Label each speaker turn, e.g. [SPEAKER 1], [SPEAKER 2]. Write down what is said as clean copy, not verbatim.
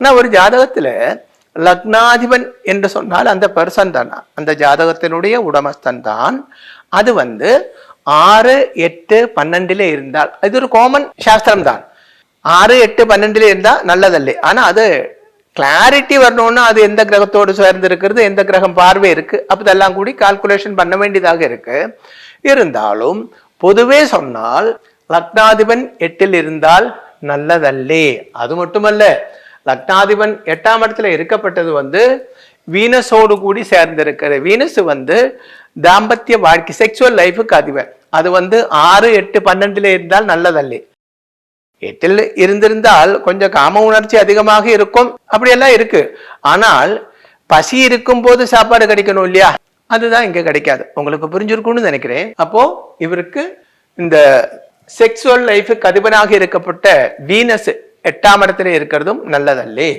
[SPEAKER 1] ஆனா ஒரு ஜாதகத்துல லக்னாதிபன் என்று சொன்னால் அந்த பெர்சன் தான், அந்த ஜாதகத்தினுடைய உடமஸ்தன் தான். அது 6, 8, 12 இருந்தால் இது ஒரு காமன் சாஸ்திரம் தான். 6, 8, 12 இருந்தா நல்லதல்ல. ஆனா அது கிளாரிட்டி வரணும்னா அது எந்த கிரகத்தோடு சேர்ந்து இருக்கிறது, எந்த கிரகம் பார்வை இருக்கு, அப்பதெல்லாம் கூடி கால்குலேஷன் பண்ண வேண்டியதாக இருக்கு. இருந்தாலும் பொதுவே சொன்னால் லக்னாதிபன் 8 இருந்தால் நல்லதல்லே. அது மட்டுமல்ல, லக்னாதிபன் 8ஆம் இடத்துல இருக்கப்பட்டது வீனஸோடு கூடி சேர்ந்திருக்கிற. வீனஸ் தாம்பத்திய வாழ்க்கை, செக்சுவல் லைஃபுக்கு அதிபர். அது 6, 8, 12 இருந்தால் நல்லதல்லே. 8 இருந்திருந்தால் கொஞ்சம் காம உணர்ச்சி அதிகமாக இருக்கும், அப்படியெல்லாம் இருக்கு. ஆனால் பசி இருக்கும் போது சாப்பாடு கிடைக்கணும் இல்லையா, அதுதான் இங்க கிடைக்காது. உங்களுக்கு புரிஞ்சிருக்கும்னு நினைக்கிறேன். அப்போ இவருக்கு இந்த செக்சுவல் லைஃபுக்கு அதிபராக இருக்கப்பட்ட வீனஸ் 8ஆம் இடத்துல இருக்கிறதும் நல்லதல்லே.